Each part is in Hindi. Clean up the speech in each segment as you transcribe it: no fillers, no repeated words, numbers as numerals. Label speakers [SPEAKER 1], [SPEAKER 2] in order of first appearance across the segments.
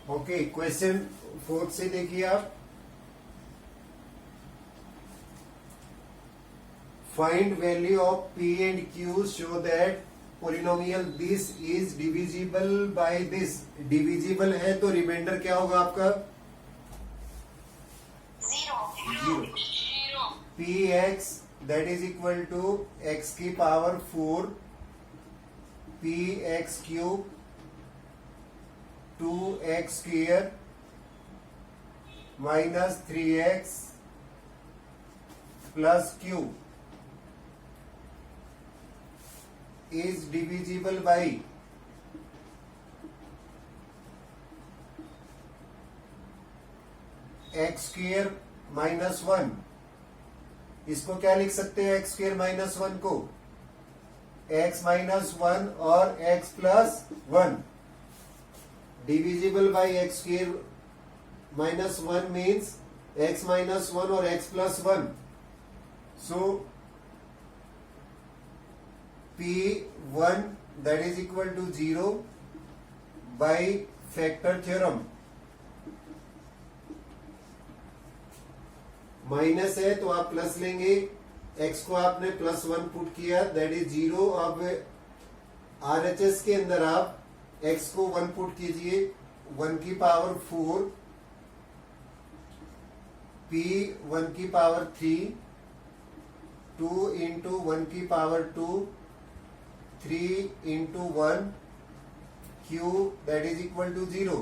[SPEAKER 1] ओके, क्वेश्चन फोर्थ से देखिए आप। Find value of P and Q show that polynomial this is divisible by this. Divisible है तो रिमाइंडर क्या होगा आपका? Zero. P X that is equal to X की power 4 P X cube 2x square minus 3x plus Q is divisible by x square minus 1। इसको क्या लिख सकते हैं? x स्क्वायर माइनस 1 को x माइनस 1 और x plus 1। Divisible by x square minus 1 means x minus 1 और x plus 1। So P1 that is equal to 0 by factor theorem। Minus है तो आप प्लस लेंगे, x को आपने प्लस 1 पुट किया दैट इज 0। अब RHS के अंदर आप x को 1 पुट कीजिए, 1 की पावर 4 P 1 की पावर 3 2 इंटू 1 की power 2 3 into 1 Q that is equal to 0।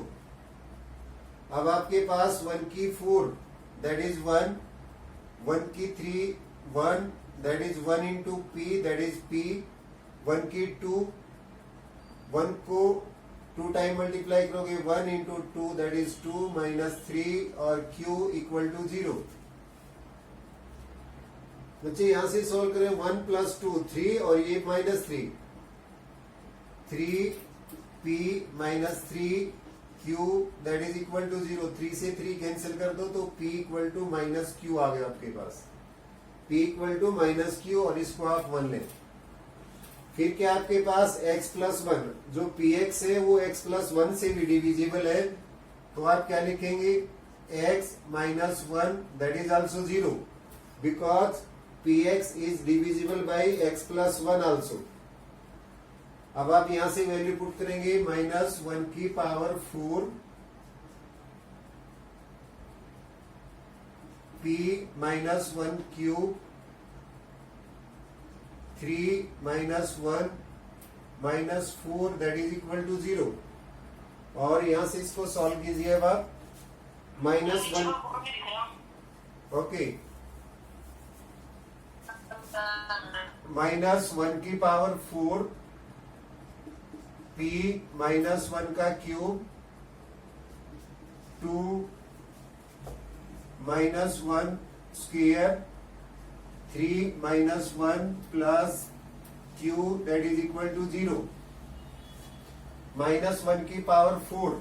[SPEAKER 1] अब आपके पास 1 की 4 दैट इज 1, 1 की 3 1 that is 1 into P that is P, 1 की 2 1 को 2 टाइम मल्टीप्लाई करोगे 1 इंटू 2 दैट इज 2 माइनस 3 और क्यू इक्वल टू 0। बच्चे यहां से सॉल्व करें 1 प्लस 2 3 और ये minus 3 3p minus 3q that is equal to 0। 3 से 3 कैंसिल कर दो तो p equal to minus Q आ गया आपके पास। p equal to minus Q और इसको आप 1 लें। फिर क्या आपके पास x प्लस 1 जो px है वो x प्लस 1 से भी डिविजिबल है तो आप क्या लिखेंगे? x minus 1 that is also 0 because px is divisible by x plus 1 also. अब आप यहां से वैल्यू पुट करेंगे माइनस 1 की power 4 p minus 1 cube 3 minus 1 minus 4 that is equal to 0। और यहां से इसको सॉल्व कीजिए। अब आप माइनस 1 ओके माइनस 1 की पावर 4 p माइनस 1 का cube 2 minus 1 square 3 minus 1 plus q that is equal to 0। Minus 1 की पावर 4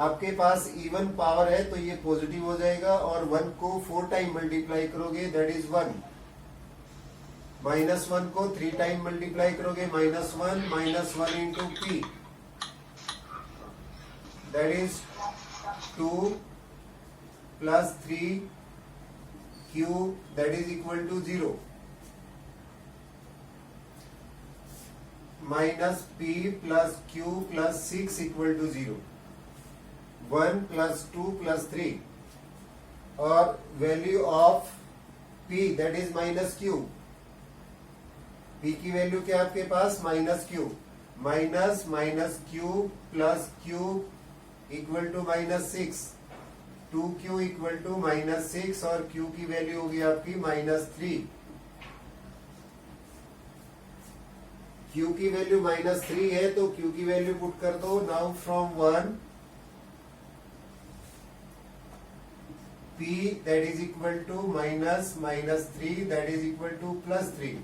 [SPEAKER 1] आपके पास इवन पावर है तो ये पॉजिटिव हो जाएगा और 1 को 4 टाइम मल्टीप्लाई करोगे दैट इज 1। माइनस 1 को 3 टाइम मल्टीप्लाई करोगे minus 1 into P that is 2 plus 3 Q that is equal to 0। Minus P plus Q plus 6 equal to 0। 1 plus 2 plus 3 और value of P that is minus Q. p की वैल्यू क्या आपके पास? Minus Q. Minus minus Q plus Q equal to minus 6 2q equal to minus 6 और q की वैल्यू होगी आपकी माइनस 3। q की वैल्यू माइनस 3 है तो q की वैल्यू पुट कर दो। Now from 1 p that is equal to minus 3 that is equal to plus 3।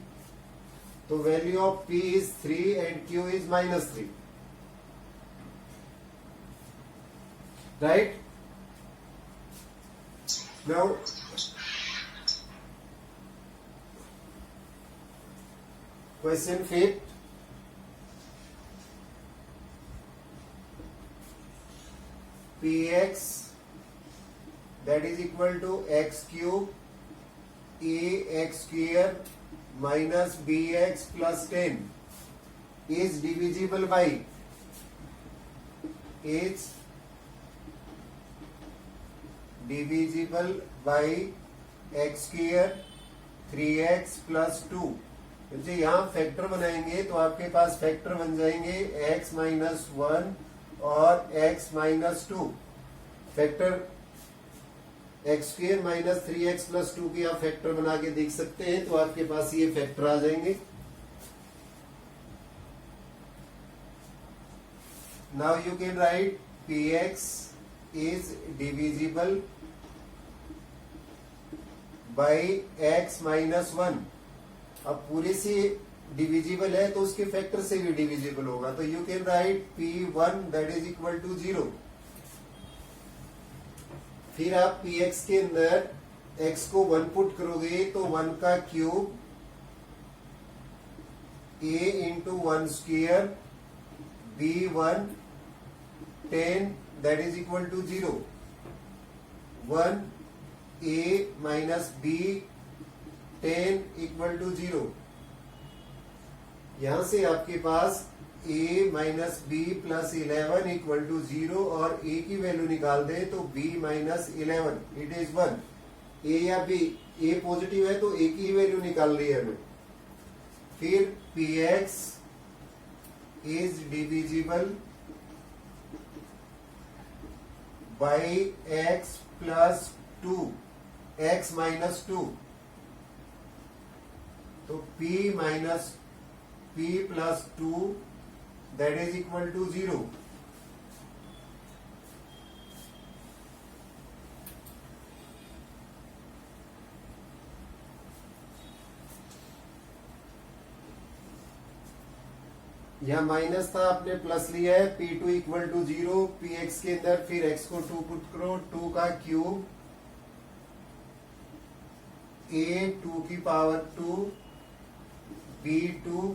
[SPEAKER 1] तो value of p is 3 and q is minus 3 right. Now question 5 px that is equal to x cube ax square minus bx plus 10 is divisible by x square 3x plus 2। जब यहाँ फैक्टर बनाएंगे तो आपके पास फैक्टर बन जाएंगे x माइनस 1 और x minus 2। Factor x square minus 3x plus 2 की आप फैक्टर बना के देख सकते हैं, तो आपके पास ये फैक्टर आ जाएंगे। Now you can right px is divisible by x minus 1। अब पूरे से डिविजिबल है तो उसके फैक्टर से भी डिविजिबल होगा, तो you can write p1 that is equal to 0। फिर आप px के अंदर x को 1 पुट करोगे तो 1 का cube a into 1 square b1 10 that is equal to 0। 1 a minus b 10 equal to 0। यहां से आपके पास a minus B plus 11 equal to 0 और a की वैल्यू निकाल दें तो b minus 11 it is 1। a या b, a पॉजिटिव है तो a की वैल्यू निकाल ली है हमें। फिर px is divisible by x plus 2 x minus 2, तो p minus p plus 2 that is equal to 0। यहां माइनस था, आपने प्लस लिया है, p2 इक्वल टू 0। px के अंदर फिर x को 2 पुट करो, 2 का क्यूब a 2 की power 2 b2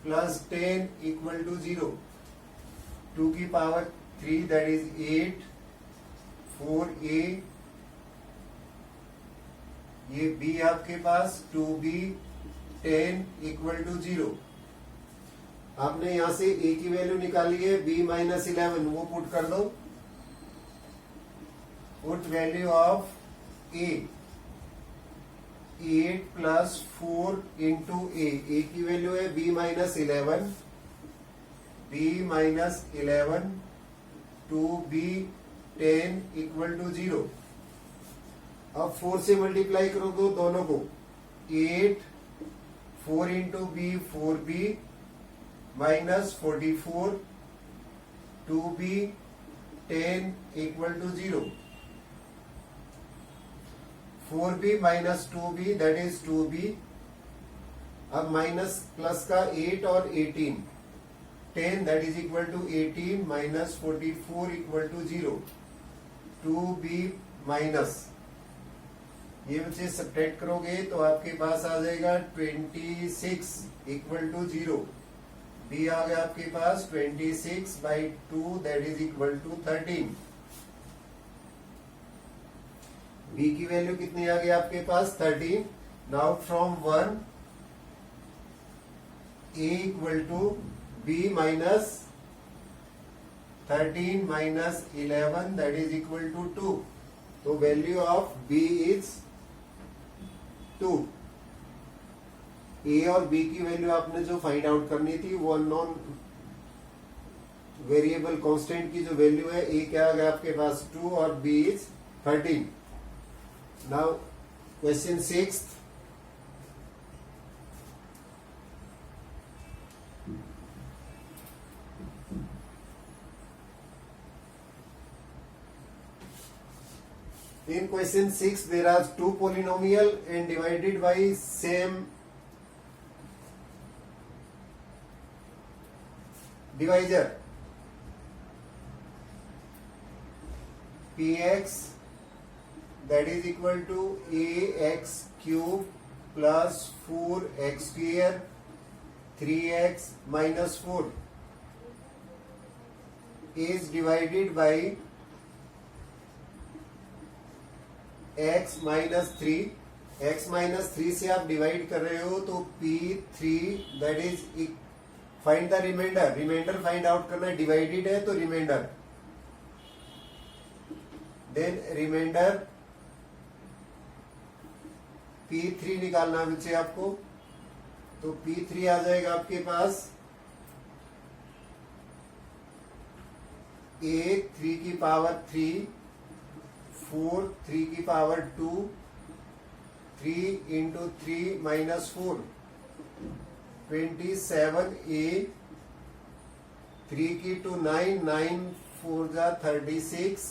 [SPEAKER 1] plus 10 equal to 0। 2 की पावर 3 दैट इज 8 4a, ये b आपके पास 2b 10 इक्वल टू 0। आपने यहां से a की वैल्यू निकाली है b माइनस 11, वो पुट कर दो। Put value of a 8 plus 4 into a की वैल्यू है b minus 11, b minus 11 2b 10 equal to 0। अब 4 से मल्टीप्लाई करो दो दोनों को, 8 4 into b 4b minus 44 2b 10 equal to 0। 4b minus 2b that is 2b। अब माइनस प्लस का 8 और 18 10 that is equal to 18 minus 44 equal to 0। 2b minus, ये बच्चे सब्ट्रैक्ट करोगे तो आपके पास आ जाएगा 26 इक्वल टू 0। b आ गया आपके पास 26 by 2 that is equal to 13। b की वैल्यू कितनी आ गई आपके पास 13। Now from 1 a equal to b minus 13 minus 11 that is equal to 2। तो value of b is 2। a और b की वैल्यू आपने जो फाइंड आउट करनी थी वो अननोन वेरिएबल कांस्टेंट की जो वैल्यू है, a क्या आ गया आपके पास 2 और b is 13। Now question 6th, in question 6 there are two polynomial and divided by same divisor px that is equal to ax cube plus 4x square 3x minus 4 is divided by x minus three, x minus three से आप डिवाइड कर रहे हो तो P3 that is find the remainder, remainder find out करना है, डिवाइडेड है तो रिमाइंडर, देन रिमाइंडर P3 निकालना बच्चे आपको, तो P3 आ जाएगा आपके पास a 3 की पावर 3, 4 3 की पावर 2, 3 इंटू 3 माइनस 4, 27a 3 की 2 9, 9 4 जा 36,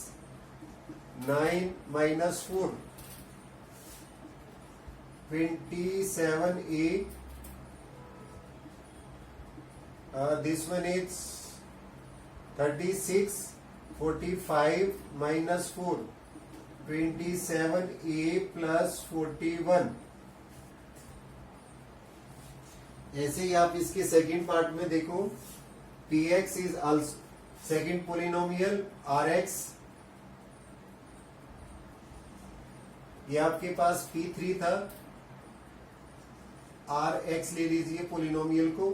[SPEAKER 1] 9 minus 4, 27a, this one is 36, 45 minus 4, 27a plus 41। ऐसे ही आप इसके सेकंड पार्ट में देखो, px is also second polynomial rx, ये आपके पास p3 था, rx ले लीजिए पोलिनोमियल को,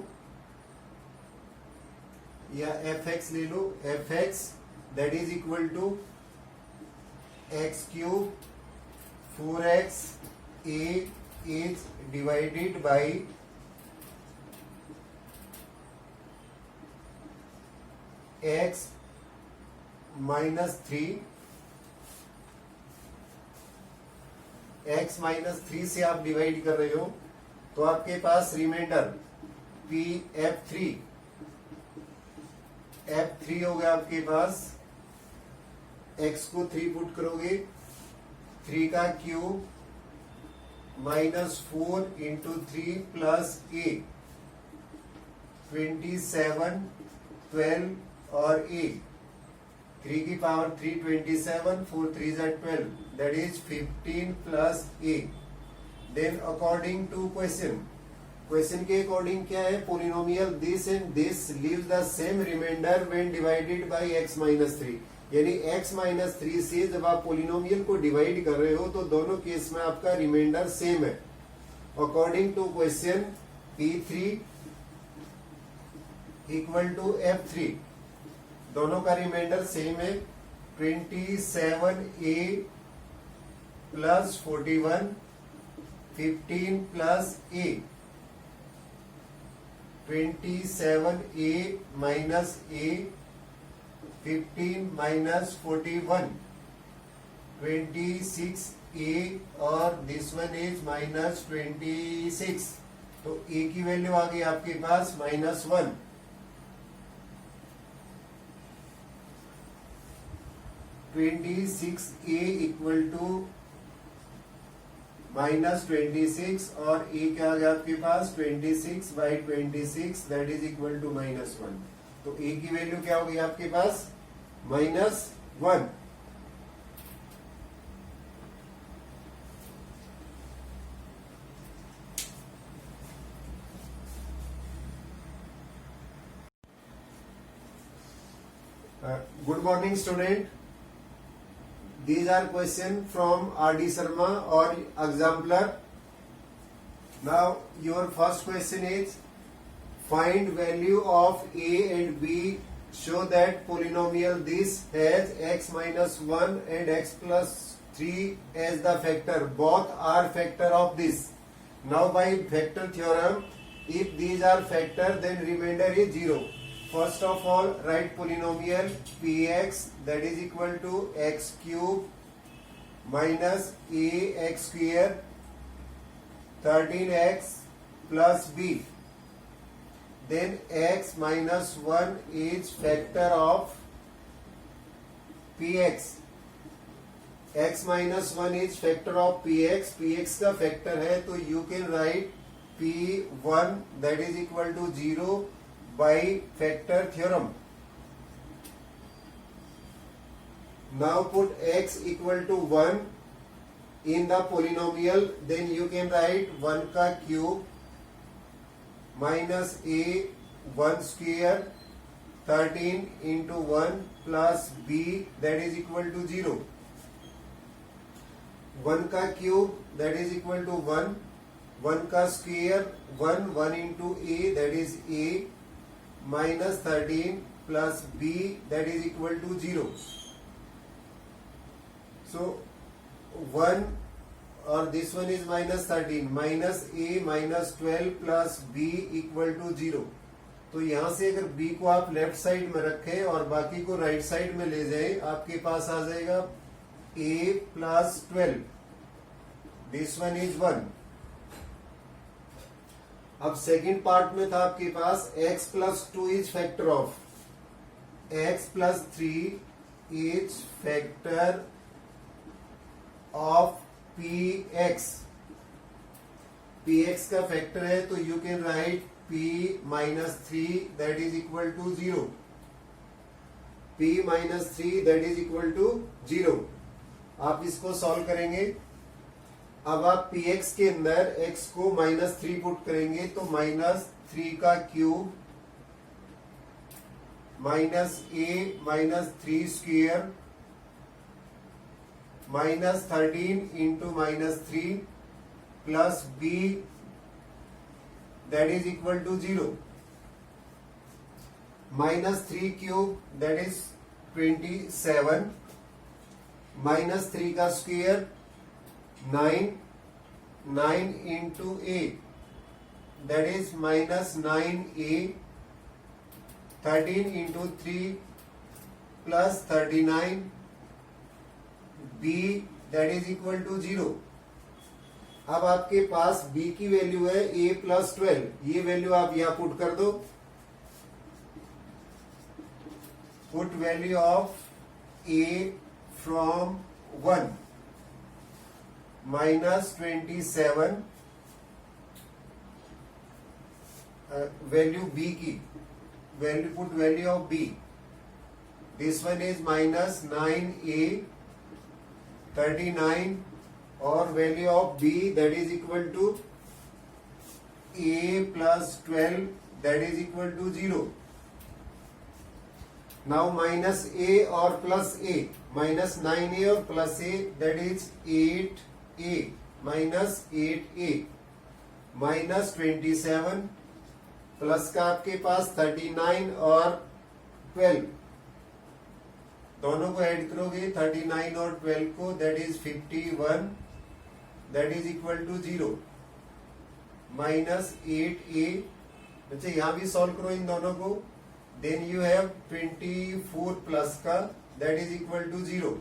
[SPEAKER 1] या fx ले लो, fx that is equal to X cube 4x a is divided by x minus 3, x minus 3 से आप डिवाइड कर रहे हो तो आपके पास रिमाइंडर F3 हो गया आपके पास, x को 3 पुट करोगे, 3 का cube minus 4 into 3 plus a, 27 12 और a, 3 की power 3 27, 4 3 are 12, that is 15 plus a। Then according to question के अकॉर्डिंग क्या है, polynomial this and this leaves the same remainder when divided by x minus 3, यानी x माइनस 3 से जब आप पोलिनोमियल को डिवाइड कर रहे हो तो दोनों केस में आपका रिमाइंडर सेम है। According to question P3 equal to F3, दोनों का रिमाइंडर सेम है, 27a plus 41, 15 plus a, 27a minus a, 15 minus 41, 26a और दिस वन इज माइनस 26, तो a की वैल्यू आ गई आपके पास -1। (26a) इक्वल टू -26 और a क्या आ गया आपके पास 26 by 26, that is equal to -1, तो a की वैल्यू क्या होगी आपके पास -1। Good morning student, these are question from R.D. Sharma or exemplar. Now your first question is find value of a and b, show that polynomial this has x minus 1 and x plus 3 as the factor, both are factor of this. Now by factor theorem, if these are factor then remainder is 0. First of all, write polynomial px that is equal to x cube minus ax square 13x plus b. Then x minus 1 is factor of px. x minus 1 is factor of px. px का factor है तो you can write p1 that is equal to 0 by factor theorem. Now put x equal to 1 in the polynomial, then you can write 1 का cube minus a 1 square 13 into 1 plus b that is equal to 0. 1 का cube that is equal to 1, 1 का square 1, 1 into A that is A, minus 13 plus B that is equal to 0. So 1 और this one is minus 13, minus A minus 12 plus B equal to 0. तो यहां से अगर b को आप लेफ्ट साइड में रखें और बाकी को राइट साइड में ले जाएं, आपके पास आ जाएगा a plus 12, this one is 1. अब सेकंड पार्ट में था आपके पास x plus 2 is factor of x plus 3 is factor of px. px का फैक्टर है तो you can write p minus 3 that is equal to 0. p minus 3 that is equal to 0. आप इसको सॉल्व करेंगे. अब आप px के अंदर x को माइनस 3 पुट करेंगे तो माइनस 3 का cube minus a minus 3 square minus 13 into minus 3 plus b that is equal to 0. Minus 3 cube that is 27, minus 3 का square 9, 9 into a that is minus 9a, 13 into 3 plus 39 b that is equal to 0. अब आपके पास b की वैल्यू है a प्लस 12, ये वैल्यू आप यहां पुट कर दो. Put value of a from 1 minus 27, value b की value, put value of b, this one is minus 9a 39 और value of b that is equal to a plus 12 that is equal to 0. Now minus a और प्लस a, माइनस 9a और plus a that is 8a minus 8a, minus 27 plus का आपके पास 39 और 12, दोनों को ऐड करोगे 39 और 12 को that is 51 that is equal to 0, minus 8a. अच्छा यहां भी सॉल्व करो इन दोनों को, देन यू हैव 24 प्लस का that is equal to 0,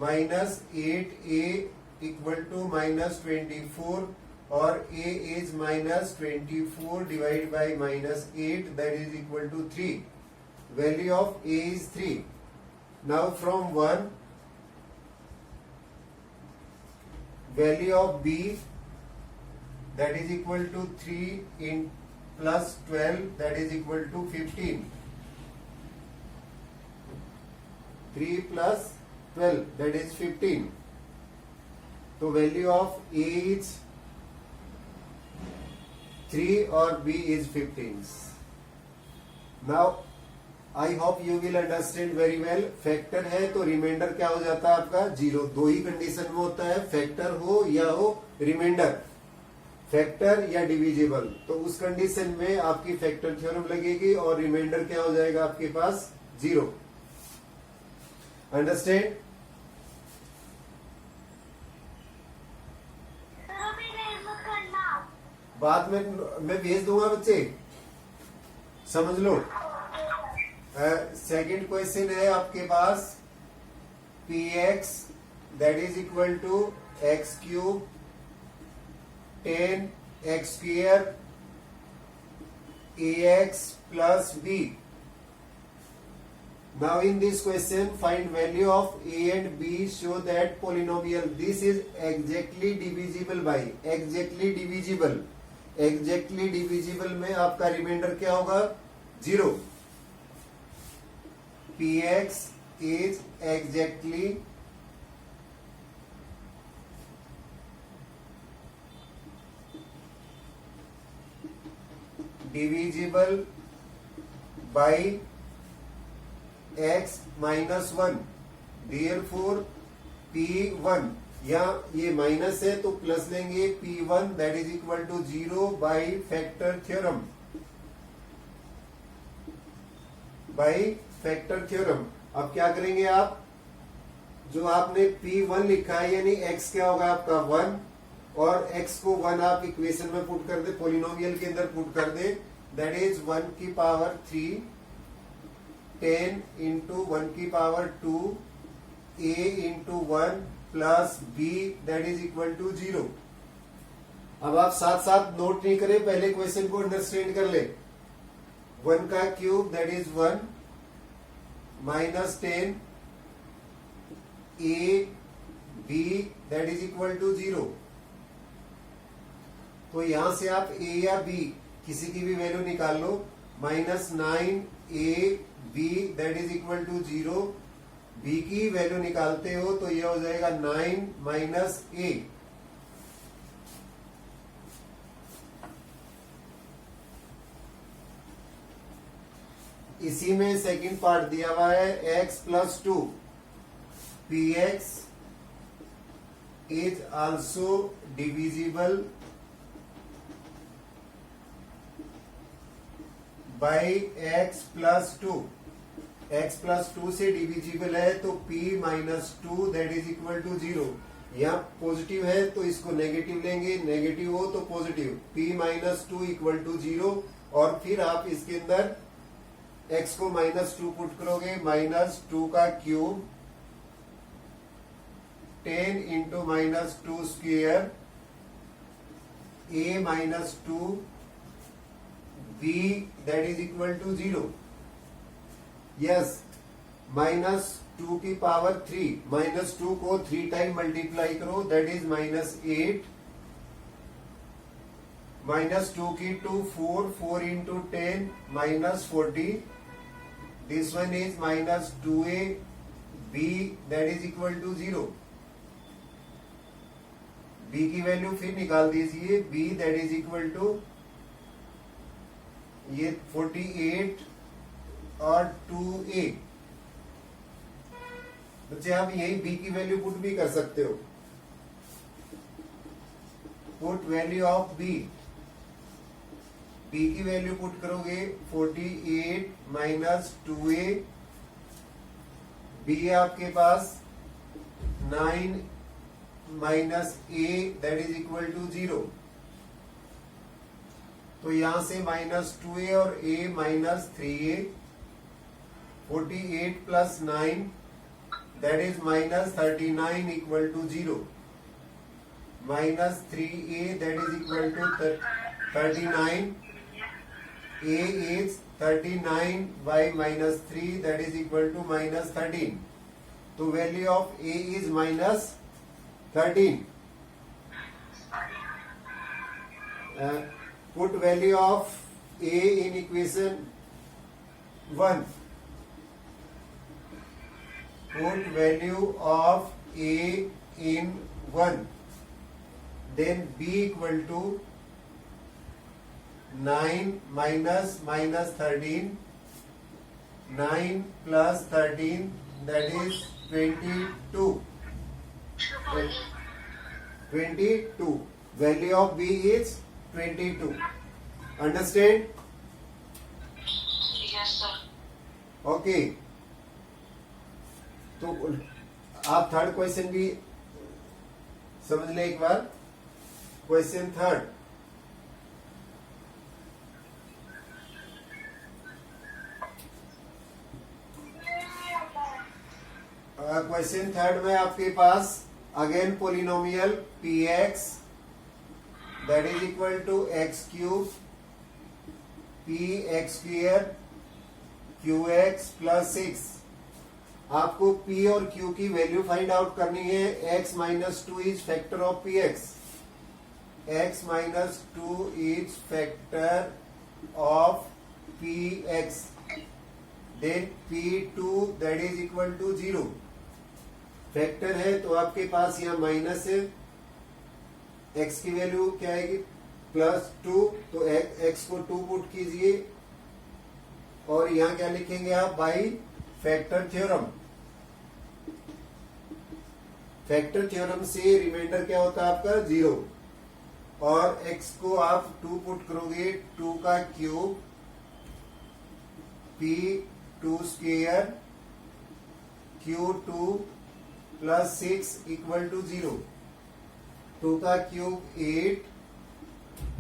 [SPEAKER 1] minus 8a equal to minus 24 और a is minus 24 divide by minus 8 that is equal to 3. Value of a is 3. Now from 1 value of b that is equal to 3 in plus 12 that is equal to 15. 3 plus 12 that is 15. So value of a is 3 or b is 15. Now I hope you will understand very well. Factor है तो रिमाइंडर क्या हो जाता है आपका 0. दो ही कंडीशन में होता है, फैक्टर हो या हो रिमाइंडर, फैक्टर या डिविजिबल. तो उस कंडीशन में आपकी फैक्टर थ्योरम लगेगी और रिमाइंडर क्या हो जाएगा आपके पास 0. अंडरस्टैंड. बाद में मैं भेज दूंगा बच्चे, समझ लो. सेकेंड क्वेश्चन है आपके पास px that is equal to X cube 10 X square ax plus b. Now in this question find value of a and b, show that polynomial this is exactly divisible by exactly divisible में आपका रिमाइंडर क्या होगा 0. px is exactly divisible by x minus 1. Therefore p1 यहाँ ये माइनस है तो प्लस लेंगे, P1 that is equal to 0 by factor theorem, by factor theorem. अब क्या करेंगे आप, जो आपने P1 लिखा है यानी x क्या होगा आपका 1, और x को 1 आप इक्वेशन में पुट कर दे, पोलिनोमियल के अंदर पुट कर दे, दैट इज 1 की पावर 3 10 इंटू 1 की power 2 a into 1 plus b that is equal to 0। अब आप साथ साथ नोट नहीं करें, पहले क्वेश्चन को अंडरस्टैंड कर ले। 1 का cube that is 1 minus 10 a b that is equal to 0। तो यहां से आप a या b किसी की भी वैल्यू निकाल लो, minus 9 a b that is equal to 0। b की वैल्यू निकालते हो तो यह हो जाएगा 9 माइनस a। इसी में सेकंड पार्ट दिया हुआ है x plus 2 px is also divisible by x plus 2। x plus 2 से डिविजिबल है तो p minus 2 that is equal to 0। यहाँ पॉजिटिव है तो इसको नेगेटिव लेंगे, नेगेटिव हो तो positive, p minus 2 equal to 0। और फिर आप इसके अंदर x को माइनस 2 पुट करोगे, माइनस 2 का cube 10 into minus 2 square a minus 2 b that is equal to 0। Yes, minus 2 की पावर 3, माइनस 2 को 3 टाइम मल्टीप्लाई करो दैट इज माइनस 8, माइनस 2 की 2 4, 4 into 10 minus 40, this one is minus 2a b that is equal to 0। b की वैल्यू फिर निकाल दीजिए, b that is equal to ये 48 और 2a। बच्चे आप यही b की वैल्यू पुट भी कर सकते हो, पुट वैल्यू ऑफ b की वैल्यू पुट करोगे 48 माइनस 2a, b है आपके पास 9 minus a that is equal to 0। तो यहां से माइनस 2a और a minus 3a, 48 plus 9 that is minus 39 equal to 0, minus 3a that is equal to 39, a is 39 by minus 3 that is equal to minus 13। तो value of a is minus 13। Put value of a in equation 1. Put value of a in 1. Then b equal to 9 minus 13. 9 plus 13 that is 22. 22. Value of b is 22. Understand?
[SPEAKER 2] Yes, sir.
[SPEAKER 1] Okay. तो आप थर्ड क्वेश्चन भी समझ लें एक बार। क्वेश्चन थर्ड, क्वेश्चन थर्ड में आपके पास again polynomial px that is equal to x cube px square qx plus 6। आपको p और q की वैल्यू फाइंड आउट करनी है। x minus 2 is factor of px, x minus 2 is factor of px, then p2 that is equal to 0। Factor है तो आपके पास यहाँ माइनस है, x की वैल्यू क्या आएगी प्लस 2, तो x को 2 पुट कीजिए और यहाँ क्या लिखेंगे आप, by factor theorem. Factor theorem से रिमाइंडर क्या होता है आपका 0, और x को आप 2 पुट करोगे, 2 का cube p2 square q2 plus 6 equal to 0, 2 का क्यूब 8,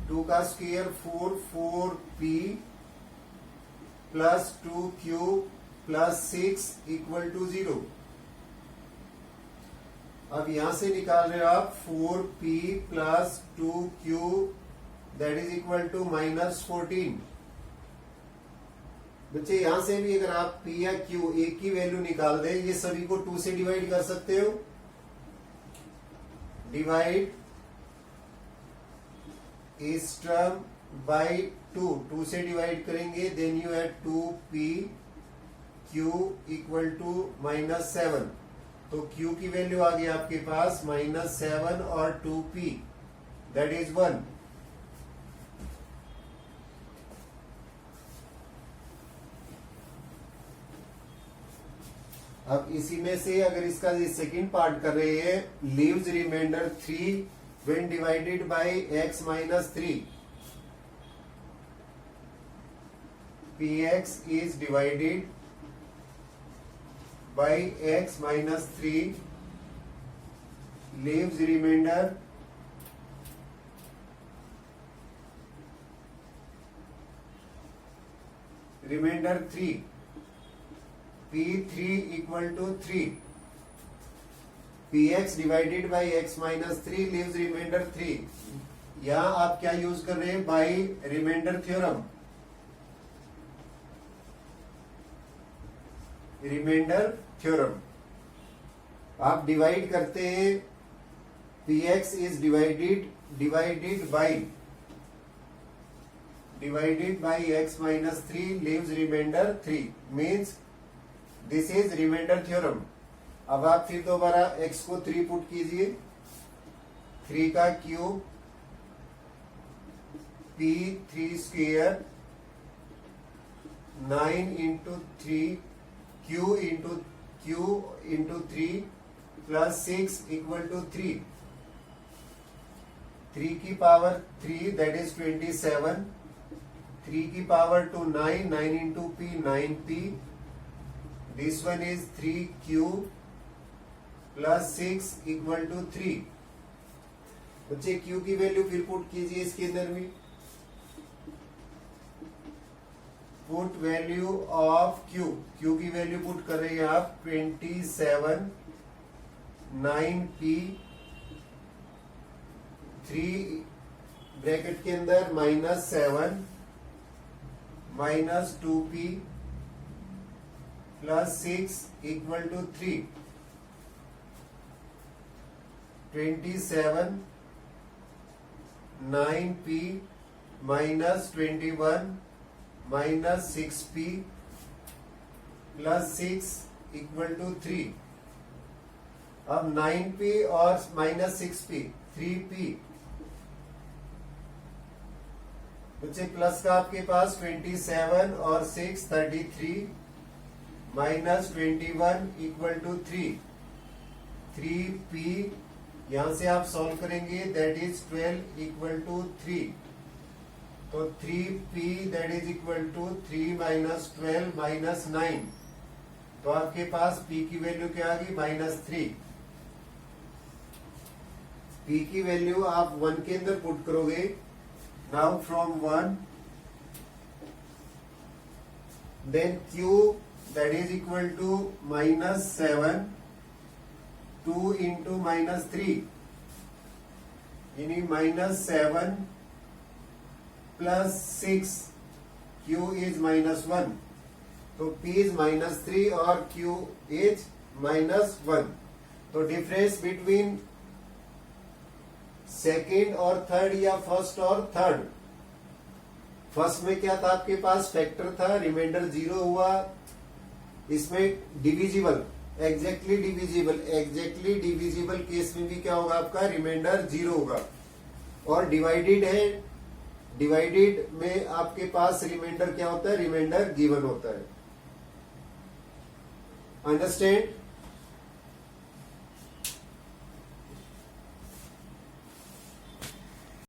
[SPEAKER 1] 2 का square 4, 4p plus 2q plus 6 equal to 0। अब यहां से निकाल रहे हो आप 4p plus 2q that is equal to -14। बच्चे यहां से भी अगर आप p या q एक की वैल्यू निकाल दें, ये सभी को 2 से डिवाइड कर सकते हो। डिवाइड इस टर्म बाय 2 से डिवाइड करेंगे, then you have 2p q equal to -7। तो q की वैल्यू आ गई आपके पास -7 और 2p दैट इज 1। अब इसी में से अगर इसका सेकंड पार्ट कर रहे हैं, leaves remainder 3 when divided by x - 3, px is divided by x minus 3 leaves remainder remainder 3, p3 equal to 3, px divided by x minus 3 leaves remainder 3। यहां आप क्या यूज कर रहे हैं, by remainder theorem, remainder theorem. आप डिवाइड करते हैं, px is divided by x minus 3 leaves remainder 3 means this is remainder theorem. अब आप फिर दोबारा x को 3 पुट कीजिए, 3 का cube p3 square 9 into 3 q into 3 plus 6 equal to 3, 3 की पावर 3 दैट इज 27, 3 की power two 9, 9 into p 9p, this one is 3q plus 6 equal to 3। बच्चे q की वैल्यू फिर पुट कीजिए इसके अंदर भी, पुट वैल्यू ऑफ q की वैल्यू पुट कर रहे हैं आप 27, 9p 3 ब्रैकेट के अंदर -7 -2p plus 6 equal to 3, 27 9p -21 -6p plus 6 equal to 3। अब 9p और -6p 3p, बच्चे प्लस का आपके पास 27 और 6 33 -21 इक्वल टू 3, 3p यहां से आप सॉल्व करेंगे दैट इज 12 इक्वल टू 3, तो 3p that is equal to 3 - 12 - 9, तो आपके पास p की वैल्यू क्या आ गई -3। p की वैल्यू आप 1 के अंदर पुट करोगे, now from 1 then q that is equal to -7 2 into -3 यानी -7 प्लस 6, q इज -1, तो p इज -3 और q इज -1। तो डिफरेंस बिटवीन सेकेंड और थर्ड या फर्स्ट और थर्ड, फर्स्ट में क्या था आपके पास फैक्टर था, रिमाइंडर 0 हुआ, इसमें डिविजिबल एग्जैक्टली डिविजिबल केस में भी क्या होगा आपका रिमाइंडर 0 होगा, और डिवाइडेड है, डिवाइडेड में आपके पास रिमाइंडर क्या होता है, रिमाइंडर गिवन होता है। अंडरस्टैंड?